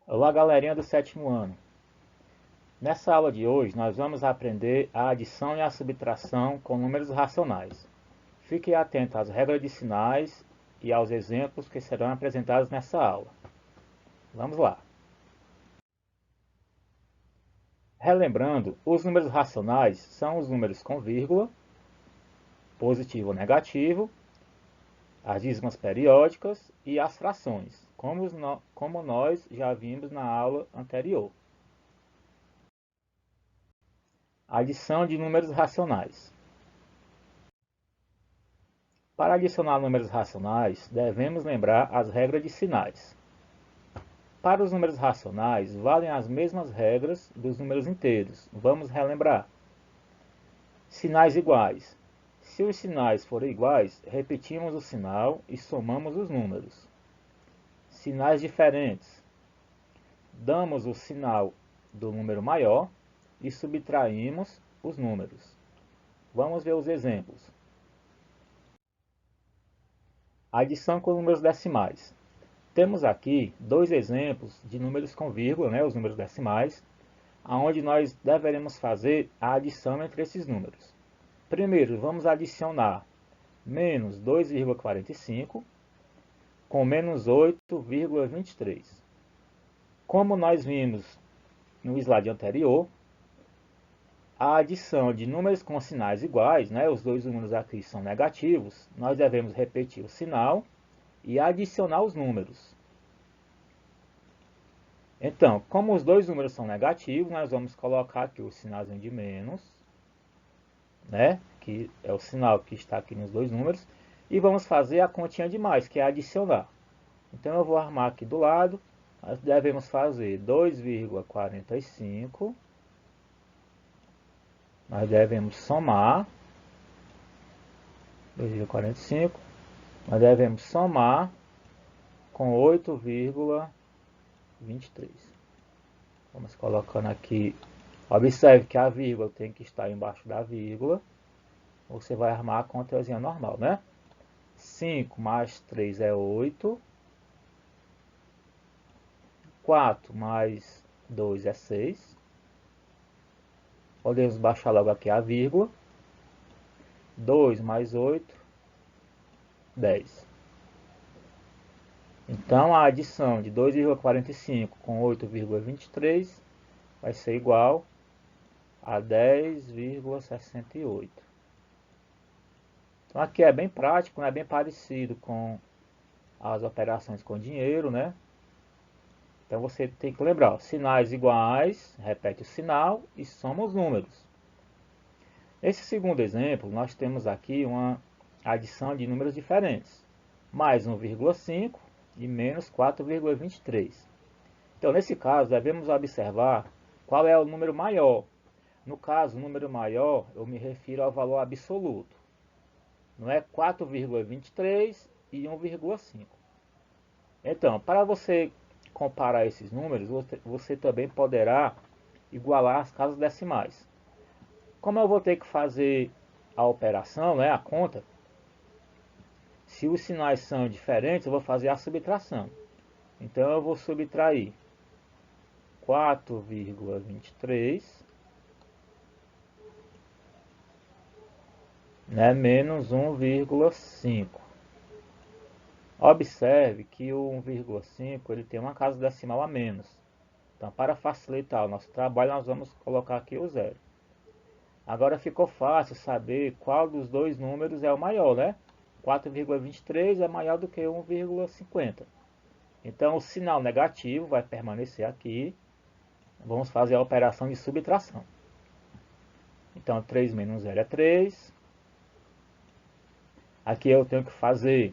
Olá, galerinha do sétimo ano. Nessa aula de hoje, nós vamos aprender a adição e a subtração com números racionais. Fique atento às regras de sinais e aos exemplos que serão apresentados nessa aula. Vamos lá. Relembrando, os números racionais são os números com vírgula, positivo ou negativo, as dízimas periódicas e as frações, como nós já vimos na aula anterior. Adição de números racionais. Para adicionar números racionais, devemos lembrar as regras de sinais. Para os números racionais, valem as mesmas regras dos números inteiros. Vamos relembrar. Sinais iguais. Se os sinais forem iguais, repetimos o sinal e somamos os números. Sinais diferentes. Damos o sinal do número maior e subtraímos os números. Vamos ver os exemplos. Adição com números decimais. Temos aqui dois exemplos de números com vírgula, os números decimais, onde nós deveremos fazer a adição entre esses números. Primeiro, vamos adicionar menos 2,45 com menos 8,23. Como nós vimos no slide anterior, a adição de números com sinais iguais, os dois números aqui são negativos, nós devemos repetir o sinal e adicionar os números. Então, como os dois números são negativos, nós vamos colocar aqui o sinalzinho de menos, que é o sinal que está aqui nos dois números, e vamos fazer a continha de mais, que é adicionar. Então, eu vou armar aqui do lado, nós devemos fazer 2,45, nós devemos somar, 2,45, nós devemos somar com 8,23. Vamos colocando aqui. Observe que a vírgula tem que estar embaixo da vírgula. Você vai armar a contazinha normal, 5 mais 3 é 8. 4 mais 2 é 6. Podemos baixar logo aqui a vírgula. 2 mais 8, 10. Então, a adição de 2,45 com 8,23 vai ser igual a 10,68. Então, aqui é bem prático, é bem parecido com as operações com dinheiro, Então, você tem que lembrar, sinais iguais, repete o sinal e soma os números. Nesse segundo exemplo, nós temos aqui uma adição de números diferentes. Mais 1,5 e menos 4,23. Então, nesse caso, devemos observar qual é o número maior. No caso, o número maior, eu me refiro ao valor absoluto. Não é 4,23 e 1,5. Então, para você comparar esses números, você também poderá igualar as casas decimais. Como eu vou ter que fazer a operação, a conta, se os sinais são diferentes, eu vou fazer a subtração. Então, eu vou subtrair 4,23 menos 1,5. Observe que o 1,5 ele tem uma casa decimal a menos. Então, para facilitar o nosso trabalho, nós vamos colocar aqui o zero. Agora ficou fácil saber qual dos dois números é o maior, 4,23 é maior do que 1,50. Então, o sinal negativo vai permanecer aqui. Vamos fazer a operação de subtração. Então, 3 menos 0 é 3. Aqui eu tenho que fazer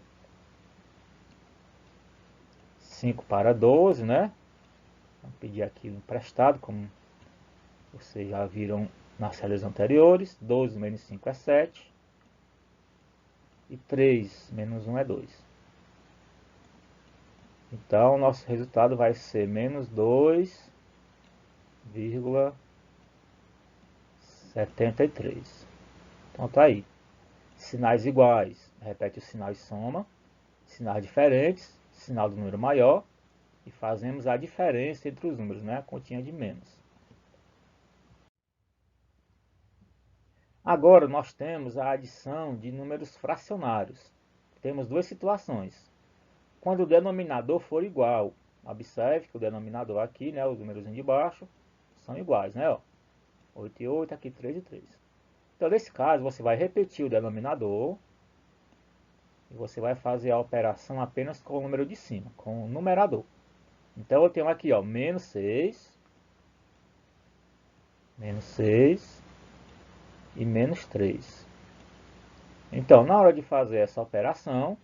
5 para 12, Vou pedir aqui o emprestado, como vocês já viram nas séries anteriores. 12 menos 5 é 7. E 3 menos 1 é 2. Então, nosso resultado vai ser menos 2,73. Então, tá aí. Sinais iguais, repete o sinal e soma. Sinais diferentes, sinal do número maior. e fazemos a diferença entre os números, né? A continha de menos. Agora nós temos a adição de números fracionários. Temos duas situações. Quando o denominador for igual, observe que o denominador aqui, né, os números de baixo, são iguais, né? Ó, 8 e 8, aqui 3 e 3. Então, nesse caso, você vai repetir o denominador e você vai fazer a operação apenas com o número de cima, com o numerador. Então, eu tenho aqui, ó, menos 6 e menos 3. Então, na hora de fazer essa operação,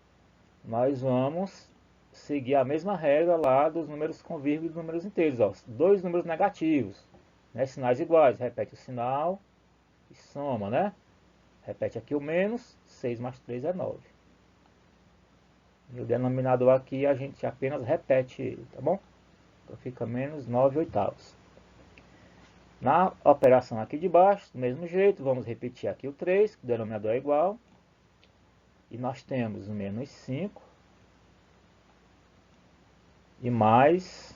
nós vamos seguir a mesma regra lá dos números com vírgula e dos números inteiros. Ó. Dois números negativos, né, sinais iguais, repete o sinal e soma, né? Repete aqui o menos, 6 mais 3 é 9. E o denominador aqui a gente apenas repete ele, tá bom? Então fica menos 9 oitavos. Na operação aqui de baixo, do mesmo jeito, vamos repetir aqui o 3, que o denominador é igual. E nós temos menos 5 e mais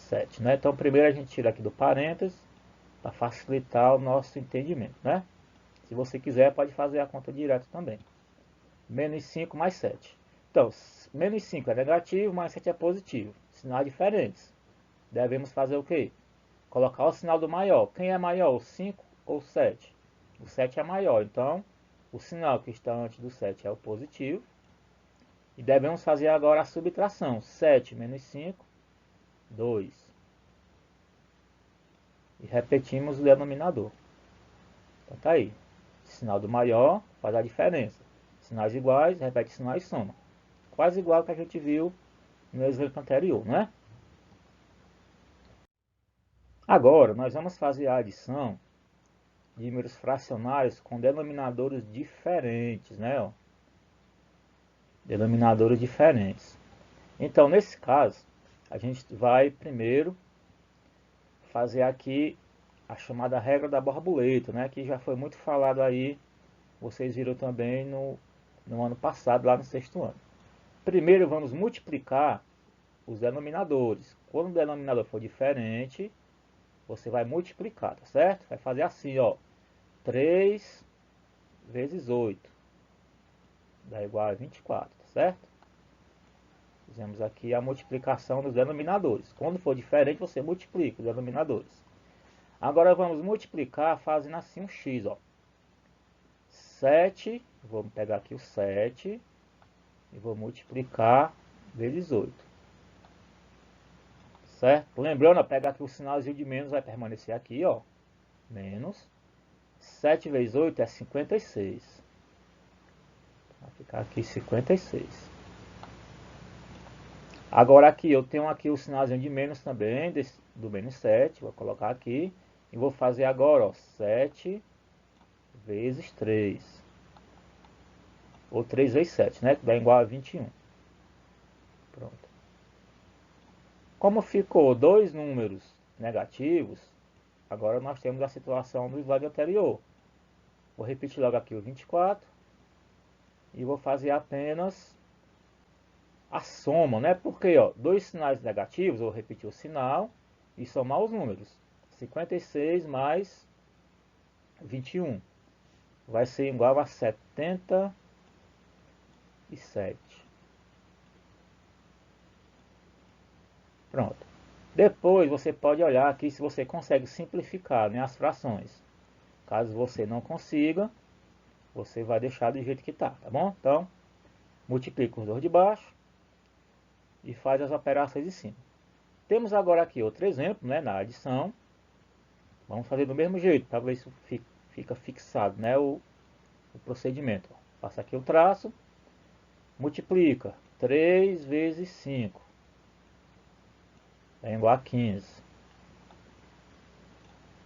7, né? Então primeiro a gente tira aqui do parênteses, para facilitar o nosso entendimento, né? Se você quiser, pode fazer a conta direto também. Menos 5 mais 7. Então, menos 5 é negativo, mais 7 é positivo. Sinais diferentes. Devemos fazer o quê? Colocar o sinal do maior. Quem é maior, o 5 ou o 7? O 7 é maior, então o sinal que está antes do 7 é o positivo. E devemos fazer agora a subtração. 7 menos 5, 2. E repetimos o denominador. Então tá aí. Sinal do maior faz a diferença. Sinais iguais, repete sinal e soma. Quase igual ao que a gente viu no exemplo anterior, não é? Agora, nós vamos fazer a adição de números fracionários com denominadores diferentes, né? Ó. Denominadores diferentes. Então, nesse caso, a gente vai primeiro fazer aqui a chamada regra da borboleta, né? Que já foi muito falado aí, vocês viram também no ano passado, lá no sexto ano. Primeiro vamos multiplicar os denominadores. Quando o denominador for diferente, você vai multiplicar, tá certo? Vai fazer assim, ó. 3 vezes 8 dá igual a 24, tá certo? Fizemos aqui a multiplicação dos denominadores. Quando for diferente, você multiplica os denominadores. Agora vamos multiplicar fazendo assim um x, ó. 7, vamos pegar aqui o 7 e vou multiplicar vezes 8. Certo? Lembrando, ó, pegar aqui o sinalzinho de menos, vai permanecer aqui, ó. Menos. 7 vezes 8 é 56. Vai ficar aqui 56. Agora aqui, eu tenho aqui o sinalzinho de menos também, do menos 7. Vou colocar aqui. E vou fazer agora, ó, 7 vezes 3. Ou 3 vezes 7, né? Que dá igual a 21. Pronto. Como ficou dois números negativos, agora nós temos a situação do slide anterior. Vou repetir logo aqui o 24 e vou fazer apenas a soma, né? Porque, ó, dois sinais negativos, eu vou repetir o sinal e somar os números. 56 mais 21 vai ser igual a 77. Pronto. Depois você pode olhar aqui se você consegue simplificar, né, as frações. Caso você não consiga, você vai deixar do jeito que está, tá bom? Então, multiplica os dois de baixo e faz as operações de cima. Temos agora aqui outro exemplo, né, na adição. Vamos fazer do mesmo jeito, para ver se fica fixado, né, o procedimento. Passa aqui o traço, multiplica 3 vezes 5, é igual a 15.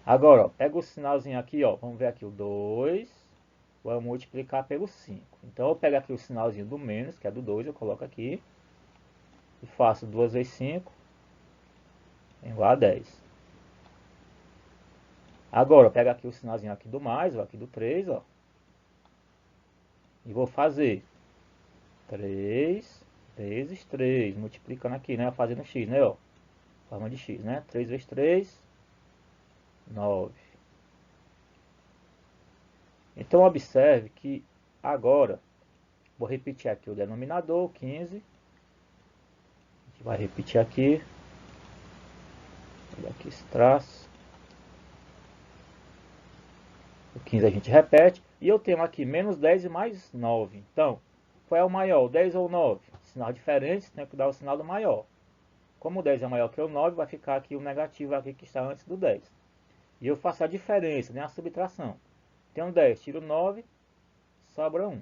Agora, ó, pega o sinalzinho aqui, ó, vamos ver aqui o 2, vamos multiplicar pelo 5. Então, eu pego aqui o sinalzinho do menos, que é do 2, eu coloco aqui, e faço 2 vezes 5, é igual a 10. Agora, eu pego aqui o sinalzinho aqui do mais, ó, aqui do 3, ó, e vou fazer 3 vezes 3, multiplicando aqui, né? Fazendo x, né? Ó, forma de x, né? 3 vezes 3, 9. Então, observe que agora, vou repetir aqui o denominador, 15. A gente vai repetir aqui. Olha aqui esse traço. O 15 a gente repete. E eu tenho aqui menos 10 e mais 9. Então, qual é o maior, o 10 ou o 9? Sinal diferente, tem que dar o sinal do maior. Como o 10 é maior que o 9, vai ficar aqui o negativo aqui que está antes do 10. E eu faço a diferença, né, a subtração. Tenho 10, tiro 9, sobra 1.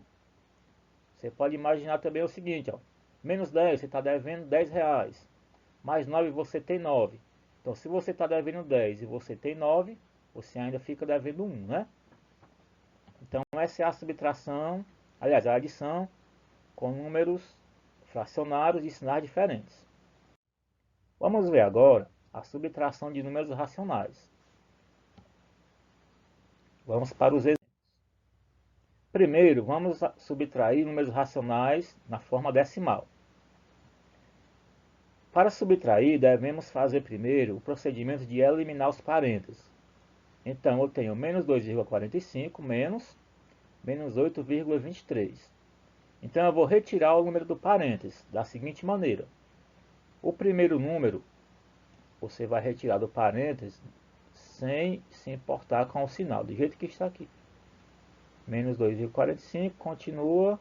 Você pode imaginar também o seguinte, ó. Menos 10, você está devendo 10 reais. Mais 9, você tem 9. Então, se você está devendo 10 e você tem 9, você ainda fica devendo 1, né? Então, essa é a subtração, aliás, a adição com números fracionários de sinais diferentes. Vamos ver agora a subtração de números racionais. Vamos para os exemplos. Primeiro, vamos subtrair números racionais na forma decimal. Para subtrair, devemos fazer primeiro o procedimento de eliminar os parênteses. Então, eu tenho menos 2,45 menos 8,23. Então, eu vou retirar o número do parênteses da seguinte maneira. O primeiro número, você vai retirar do parênteses sem se importar com o sinal, do jeito que está aqui. Menos 2,45 continua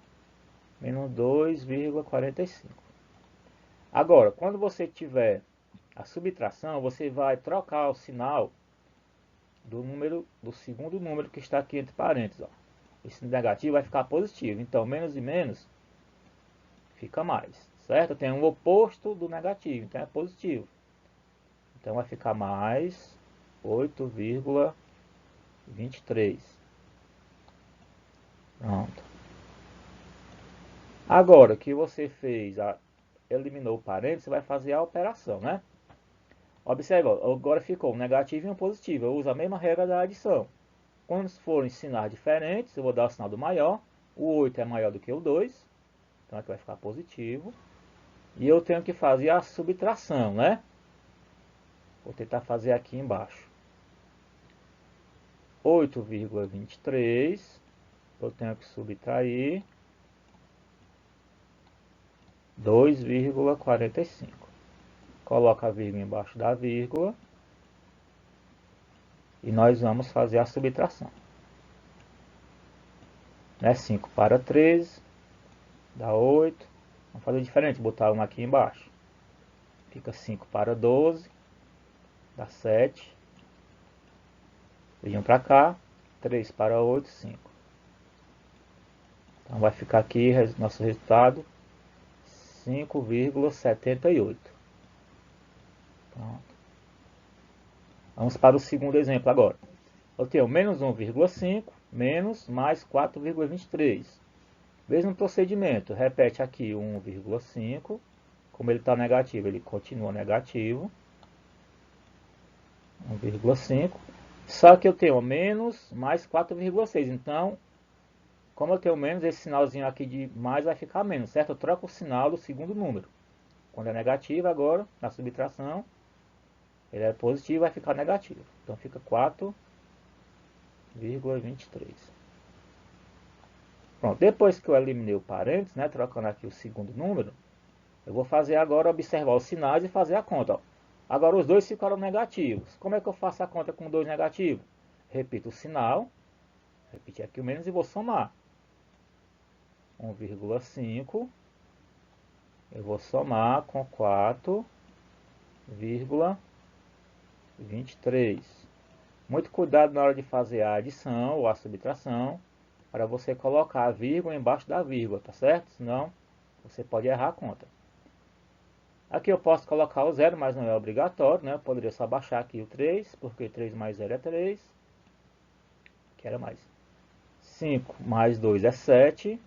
menos 2,45. Agora, quando você tiver a subtração, você vai trocar o sinal do segundo número que está aqui entre parênteses. Ó. Esse negativo vai ficar positivo. Então, menos e menos fica mais, certo? Tem um oposto do negativo, então é positivo. Então, vai ficar mais 8,23. Pronto. Agora que você fez, eliminou o parênteses, você vai fazer a operação, né? Observe, agora ficou um negativo e um positivo. Eu uso a mesma regra da adição. Quando forem sinais diferentes, eu vou dar o sinal do maior. O 8 é maior do que o 2, então aqui vai ficar positivo. E eu tenho que fazer a subtração, né? Vou tentar fazer aqui embaixo. 8,23, eu tenho que subtrair 2,45. Coloca a vírgula embaixo da vírgula. E nós vamos fazer a subtração. 5 para 13, dá 8. Vamos fazer diferente, botar um aqui embaixo. Fica 5 para 12, dá 7. Vem para cá, 3 para 8, 5. Então vai ficar aqui nosso resultado 5,78. Pronto. Vamos para o segundo exemplo agora. Eu tenho menos 1,5 menos mais 4,23. Mesmo procedimento, repete aqui 1,5. Como ele está negativo, ele continua negativo. 1,5. Só que eu tenho menos mais 4,6. Então, como eu tenho menos, esse sinalzinho aqui de mais vai ficar menos, certo? Eu troco o sinal do segundo número. Quando é negativo agora, na subtração, ele é positivo, vai ficar negativo. Então fica 4,23. Pronto, depois que eu eliminei o parênteses, né, trocando aqui o segundo número, eu vou fazer agora, observar os sinais e fazer a conta. Ó. Agora os dois ficaram negativos. Como é que eu faço a conta com dois negativos? Repito o sinal, repetir aqui o menos e vou somar. 1,5, eu vou somar com 4,23. Muito cuidado na hora de fazer a adição ou a subtração, para você colocar a vírgula embaixo da vírgula, tá certo? Senão você pode errar a conta. Aqui eu posso colocar o zero, mas não é obrigatório, né? Eu poderia só baixar aqui o 3, porque 3 mais 0 é 3, que era mais. 5 mais 2 é 7,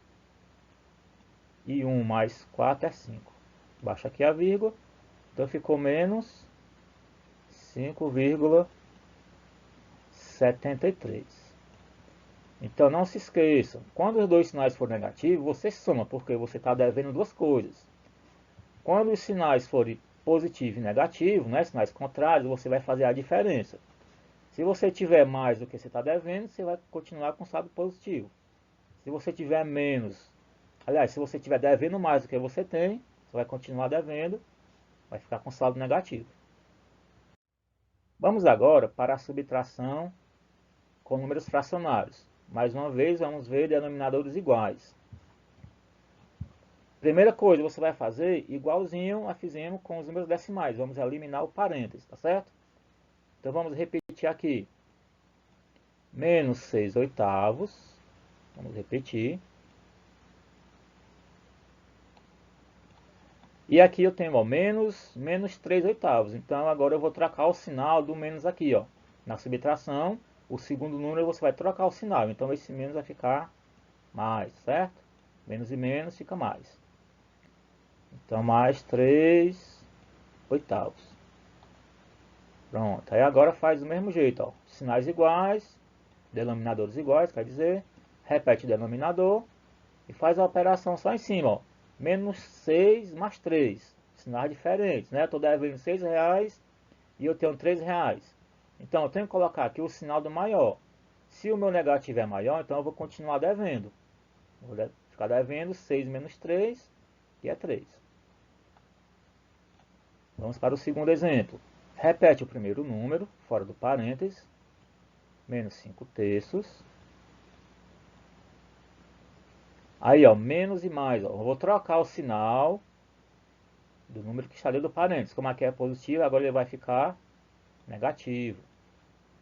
e 1 mais 4 é 5. Baixa aqui a vírgula, então ficou menos 5,73. Então não se esqueçam, quando os dois sinais forem negativos, você soma, porque você está devendo duas coisas. Quando os sinais forem positivo e negativo, né, sinais contrários, você vai fazer a diferença. Se você tiver mais do que você está devendo, você vai continuar com saldo positivo. Se você tiver menos, aliás, se você tiver devendo mais do que você tem, você vai continuar devendo, vai ficar com saldo negativo. Vamos agora para a subtração com números fracionários. Mais uma vez, vamos ver denominadores iguais. Primeira coisa, você vai fazer igualzinho a fizemos com os números decimais. Vamos eliminar o parênteses, tá certo? Então vamos repetir aqui. Menos 6 oitavos. Vamos repetir. E aqui eu tenho, ó, menos 3 oitavos. Então agora eu vou trocar o sinal do menos aqui, ó. Na subtração, o segundo número você vai trocar o sinal. Então esse menos vai ficar mais, certo? Menos e menos fica mais. Então mais 3 oitavos. Pronto. Aí agora faz do mesmo jeito, ó. Sinais iguais, denominadores iguais, quer dizer, repete o denominador e faz a operação só em cima, ó. Menos 6 mais 3. Sinais diferentes, né? Estou devendo 6 reais e eu tenho 3 reais. Então eu tenho que colocar aqui o sinal do maior. Se o meu negativo é maior, então eu vou continuar devendo. Vou ficar devendo 6 menos 3, que é 3. Vamos para o segundo exemplo. Repete o primeiro número, fora do parênteses, menos 5 terços. Aí, ó, menos e mais, ó. Eu vou trocar o sinal do número que está dentro do parênteses. Como aqui é positivo, agora ele vai ficar negativo.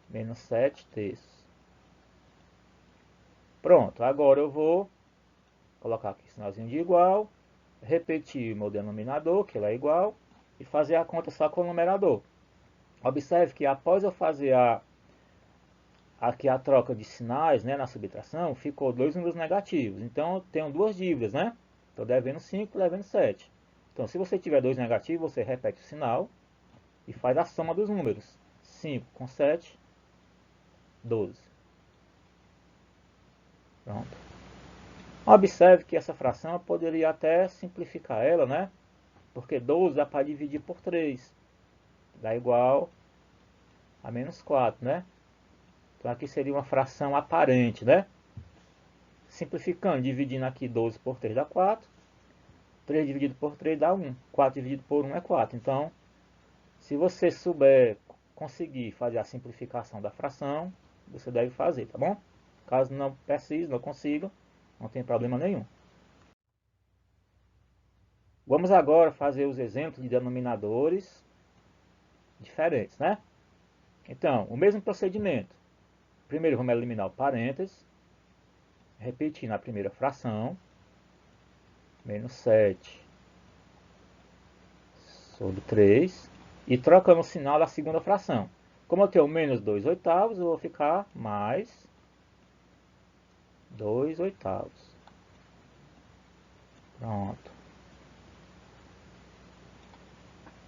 Menos 7 terços. Pronto, agora eu vou colocar aqui sinalzinho de igual, repetir o meu denominador, que ele é igual, e fazer a conta só com o numerador. Observe que após eu fazer aqui a troca de sinais, né, na subtração, ficou dois números negativos. Então, eu tenho duas dívidas, né? Estou devendo 5, devendo 7. Então, se você tiver dois negativos, você repete o sinal e faz a soma dos números. 5 com 7, 12. Pronto. Observe que essa fração eu poderia até simplificar ela, né? Porque 12 dá para dividir por 3. Dá igual a menos 4, né? Então aqui seria uma fração aparente, né? Simplificando, dividindo aqui 12 por 3 dá 4. 3 dividido por 3 dá 1. 4 dividido por 1 é 4. Então, se você souber conseguir fazer a simplificação da fração, você deve fazer, tá bom? Caso não precise, não consiga, não tem problema nenhum. Vamos agora fazer os exemplos de denominadores diferentes, né? Então, o mesmo procedimento. Primeiro vamos eliminar o parênteses, repetir na primeira fração, menos 7 sobre 3, e trocando o sinal da segunda fração. Como eu tenho menos 2 oitavos, eu vou ficar mais 2 oitavos. Pronto.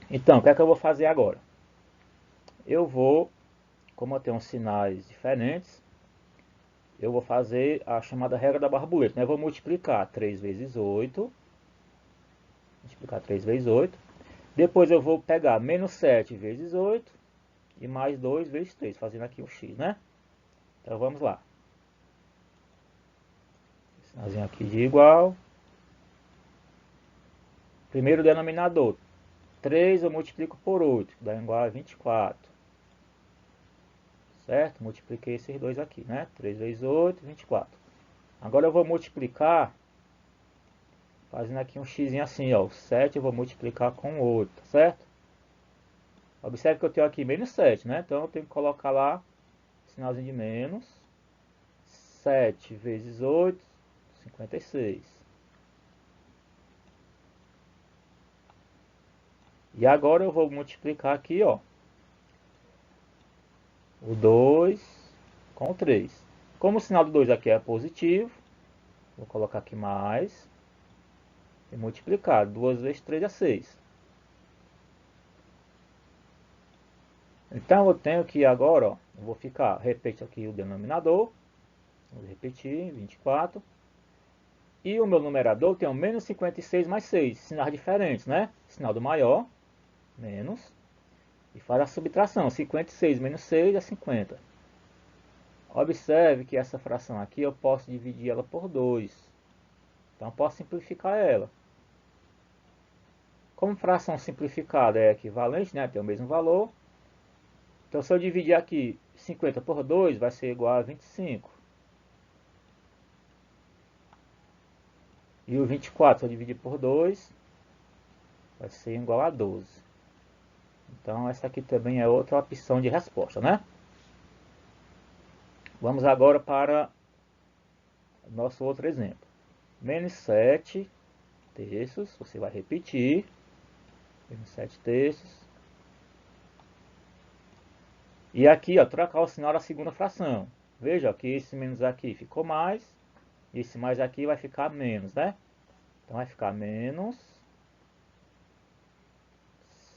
Então, o que é que eu vou fazer agora? Eu vou, como eu tenho sinais diferentes, eu vou fazer a chamada regra da borboleta, né? Eu vou multiplicar 3 vezes 8. Multiplicar 3 vezes 8. Depois eu vou pegar menos 7 vezes 8 e mais 2 vezes 3, fazendo aqui o x, né? Então vamos lá. Sinalzinho aqui de igual. Primeiro denominador. 3 eu multiplico por 8, que dá igual a 24. Certo? Multipliquei esses dois aqui, né? 3 vezes 8, 24. Agora eu vou multiplicar, fazendo aqui um x assim, ó. O 7 eu vou multiplicar com 8, certo? Observe que eu tenho aqui menos 7, né? Então eu tenho que colocar lá, sinalzinho de menos. 7 vezes 8, 56. E agora eu vou multiplicar aqui, ó, o 2 com o 3. Como o sinal do 2 aqui é positivo, vou colocar aqui mais e multiplicar. 2 vezes 3 é 6. Então eu tenho que agora, ó, eu vou ficar, repete aqui o denominador, vou repetir, 24. E o meu numerador tem o menos 56 mais 6, sinais diferentes, né? Sinal do maior, menos, e faz a subtração. 56 menos 6 é 50. Observe que essa fração aqui eu posso dividir ela por 2. Então eu posso simplificar ela. Como fração simplificada é equivalente, né? Tem o mesmo valor. Então se eu dividir aqui 50 por 2, vai ser igual a 25. E o 24, se eu dividir por 2, vai ser igual a 12. Então essa aqui também é outra opção de resposta, né? Vamos agora para nosso outro exemplo. Menos 7 terços, você vai repetir. Menos 7 terços. E aqui, ó, trocar o sinal da segunda fração. Veja ó, que esse menos aqui ficou mais. E esse mais aqui vai ficar menos, né? Então vai ficar menos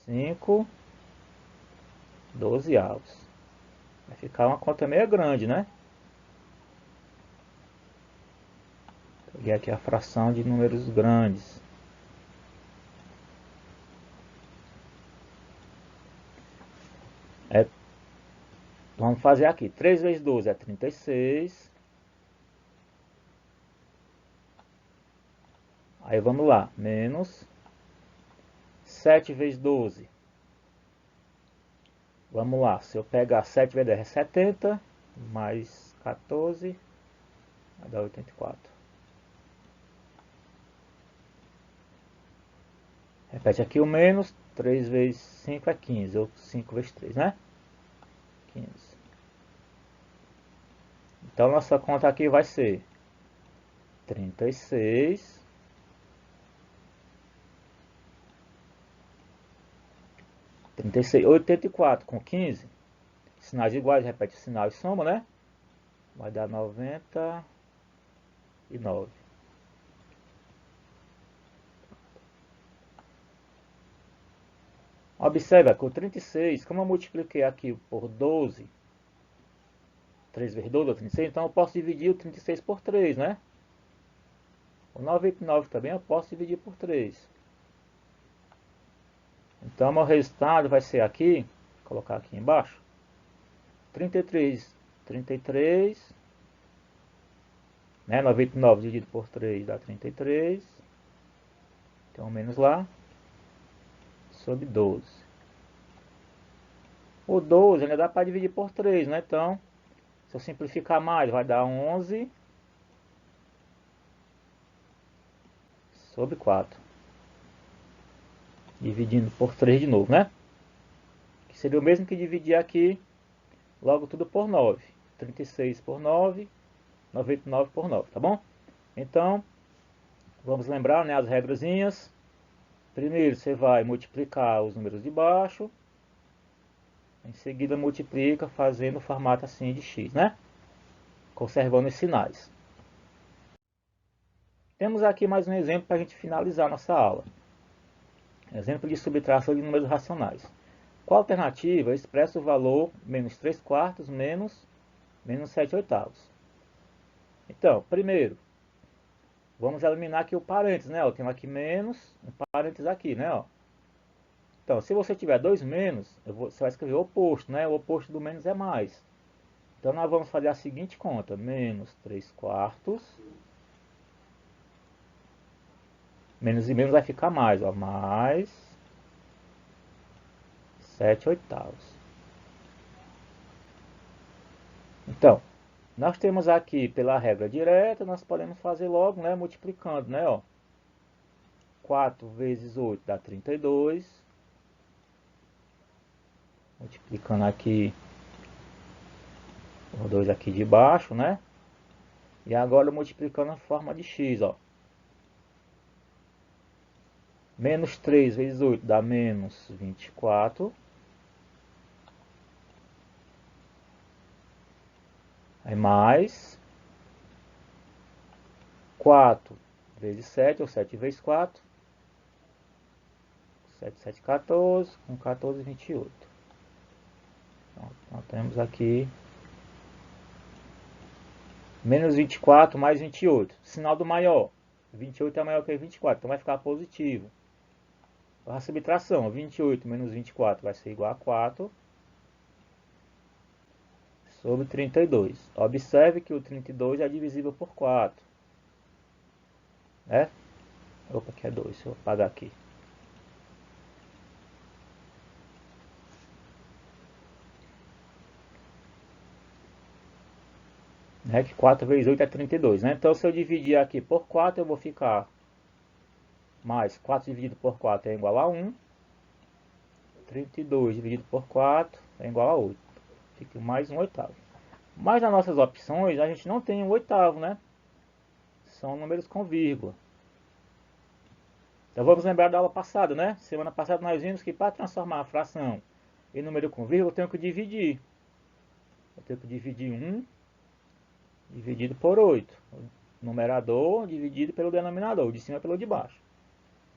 5 dozeavos. Vai ficar uma conta meio grande, né? Peguei aqui a fração de números grandes. Vamos fazer aqui. 3 vezes 12 é 36. Aí vamos lá. Menos 7 vezes 12. Vamos lá. Se eu pegar 7 vezes 10 é 70. Mais 14. Vai dar 84. Repete aqui o menos. 3 vezes 5 é 15. Ou 5 vezes 3, né? 15. Então nossa conta aqui vai ser 36. 36, 84 com 15. Sinais iguais, repete o sinal e soma, né? Vai dar 99. Observa que o 36, como eu multipliquei aqui por 12, 3 vezes 12 é 36, então eu posso dividir o 36 por 3, né? O 99 também eu posso dividir por 3. Então, meu resultado vai ser aqui, vou colocar aqui embaixo, 33, 33, né? 99 dividido por 3 dá 33, então menos lá, sobre 12. O 12 ainda dá para dividir por 3, né? Então, se eu simplificar mais, vai dar 11 sobre 4. Dividindo por 3 de novo, né? Que seria o mesmo que dividir aqui, logo tudo por 9. 36 por 9, 99 por 9, tá bom? Então, vamos lembrar, né, as regrazinhas. Primeiro, você vai multiplicar os números de baixo. Em seguida, multiplica fazendo o formato assim de x, né? Conservando os sinais. Temos aqui mais um exemplo para a gente finalizar nossa aula. Exemplo de subtração de números racionais. Qual alternativa expressa o valor menos 3 quartos menos 7 oitavos? Então, primeiro, vamos eliminar aqui o parênteses, né? Eu tenho aqui menos, um parênteses aqui, né? Ó. Então, se você tiver dois menos, você vai escrever o oposto, né? O oposto do menos é mais. Então, nós vamos fazer a seguinte conta. Menos 3 quartos. Menos e menos vai ficar mais, ó. Mais 7 oitavos. Então, nós temos aqui, pela regra direta, nós podemos fazer logo, né? Multiplicando, né? Ó. 4 vezes 8 dá 32. Multiplicando aqui os dois aqui de baixo, né? E agora multiplicando a forma de x, ó. Menos 3 vezes 8 dá menos 24. Aí mais 4 vezes 7, ou 7 vezes 4. 7, 7, 14. Com 14, 28. Então, nós temos aqui menos 24 mais 28. Sinal do maior. 28 é maior que 24, então vai ficar positivo. A subtração, 28 menos 24 vai ser igual a 4 sobre 32. Observe que o 32 é divisível por 4, né? Opa, aqui é 2, deixa eu apagar aqui. Né? Que 4 vezes 8 é 32, né? Então se eu dividir aqui por 4, eu vou ficar mais 4 dividido por 4 é igual a 1. 32 dividido por 4 é igual a 8. Fica mais um oitavo. Mas nas nossas opções a gente não tem um oitavo, né? São números com vírgula. Então vamos lembrar da aula passada, né? Semana passada nós vimos que para transformar a fração em número com vírgula eu tenho que dividir. Eu tenho que dividir 1 dividido por 8. O numerador dividido pelo denominador, o de cima pelo de baixo.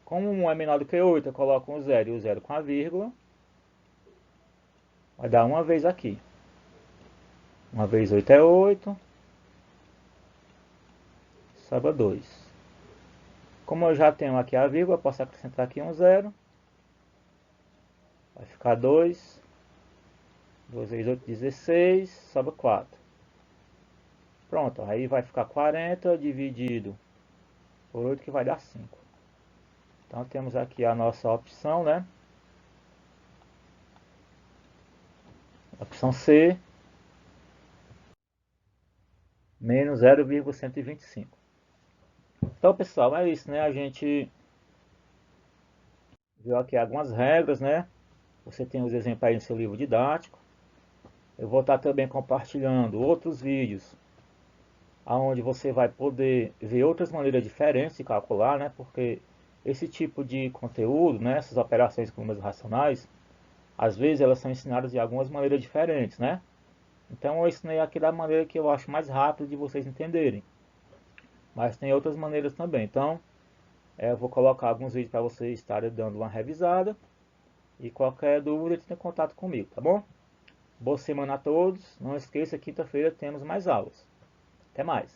Como 1 é menor do que 8, eu coloco um 0 e o 0 com a vírgula. Vai dar uma vez aqui. 1 vezes 8 é 8. Sobra 2. Como eu já tenho aqui a vírgula, eu posso acrescentar aqui um 0. Vai ficar 2. 2 vezes 8, 16. Sobra 4. Pronto, aí vai ficar 40 dividido por 8, que vai dar 5. Então temos aqui a nossa opção, né? Opção C, menos 0,125. Então, pessoal, é isso, né? A gente viu aqui algumas regras, né? Você tem os exemplos aí no seu livro didático. Eu vou estar também compartilhando outros vídeos onde você vai poder ver outras maneiras diferentes de calcular, né? Porque esse tipo de conteúdo, né? Essas operações com números racionais, às vezes elas são ensinadas de algumas maneiras diferentes, né? Então eu ensinei aqui da maneira que eu acho mais rápido de vocês entenderem. Mas tem outras maneiras também. Então, eu vou colocar alguns vídeos para vocês estarem dando uma revisada. E qualquer dúvida, entre em contato comigo, tá bom? Boa semana a todos. Não esqueça, quinta-feira temos mais aulas. Até mais.